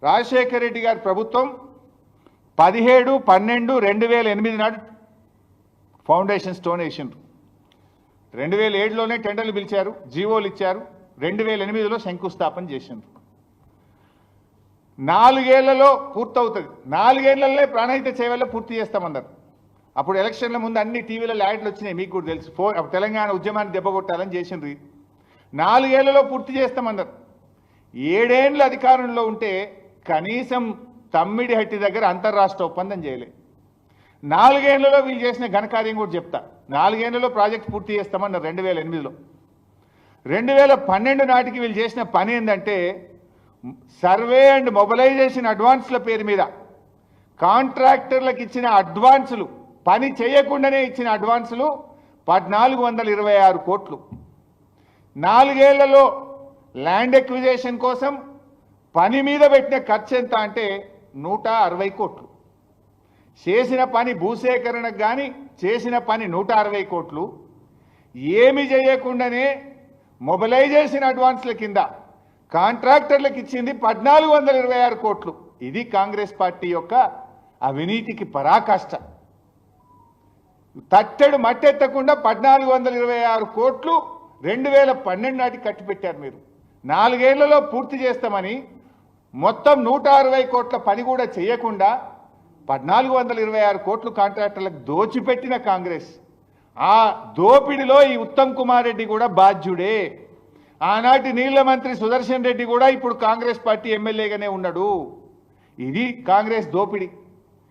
రాజశేఖర రెడ్డి గారి ప్రభుత్వం 17/12/2008 నాడు ఫౌండేషన్ స్టోన్ వేసిండ్రు. 2007లోనే టెండర్లు పిలిచారు, జీవోలు ఇచ్చారు. 2008లో శంకుస్థాపన చేసిండ్రు. 4 ఏళ్లలో పూర్తవుతుంది. 4 ఏళ్లలోనే ప్రాణహిత సేవల్లో పూర్తి చేస్తామన్నారు. అప్పుడు ఎలక్షన్ల ముందు అన్ని టీవీలలో యాడ్లు వచ్చినాయి, మీకు కూడా తెలుసు. తెలంగాణ ఉద్యమాన్ని దెబ్బకొట్టాలని చేసిండ్రు. 4 ఏళ్లలో పూర్తి చేస్తామన్నారు. 7 ఏళ్ళు అధికారంలో ఉంటే కనీసం తమ్మిడిహట్టి దగ్గర అంతర్రాష్ట్ర ఒప్పందం చేయలే. 4 ఏళ్లలో వీళ్ళు చేసిన ఘనకార్యం కూడా చెప్తా. 4 ఏళ్లలో ప్రాజెక్ట్ పూర్తి చేస్తామన్నారు 2008లో. 2012 నాటికి వీళ్ళు చేసిన పని ఏంటంటే సర్వే అండ్ మొబిలైజేషన్ అడ్వాన్స్ల పేరు మీద కాంట్రాక్టర్లకు ఇచ్చిన అడ్వాన్సులు, పని చేయకుండానే ఇచ్చిన అడ్వాన్సులు 1426 కోట్లు. 4 ఏళ్లలో ల్యాండ్ ఎక్విజేషన్ కోసం పని మీద పెట్టిన ఖర్చు ఎంత అంటే 160 కోట్లు. చేసిన పని భూసేకరణకు కానీ చేసిన పని 160 కోట్లు. ఏమి చేయకుండానే మొబిలైజేషన్ అడ్వాన్స్ల కింద కాంట్రాక్టర్లకు ఇచ్చింది 1426 కోట్లు. ఇది కాంగ్రెస్ పార్టీ యొక్క అవినీతికి పరాకాష్ట. తట్టెడు మట్టెత్తకుండా 1426 కోట్లు 2012 నాటికి కట్టిపెట్టారు మీరు. 4 ఏళ్లలో పూర్తి చేస్తామని మొత్తం 160 కోట్ల పని కూడా చేయకుండా 1426 కోట్లు కాంట్రాక్టర్లకు దోచిపెట్టిన కాంగ్రెస్. ఆ దోపిడిలో ఈ ఉత్తమ్ కుమార్ రెడ్డి కూడా బాధ్యుడే. ఆనాటి నీళ్ల మంత్రి సుదర్శన్ రెడ్డి కూడా ఇప్పుడు కాంగ్రెస్ పార్టీ ఎమ్మెల్యేగానే ఉన్నాడు. ఇది కాంగ్రెస్ దోపిడి.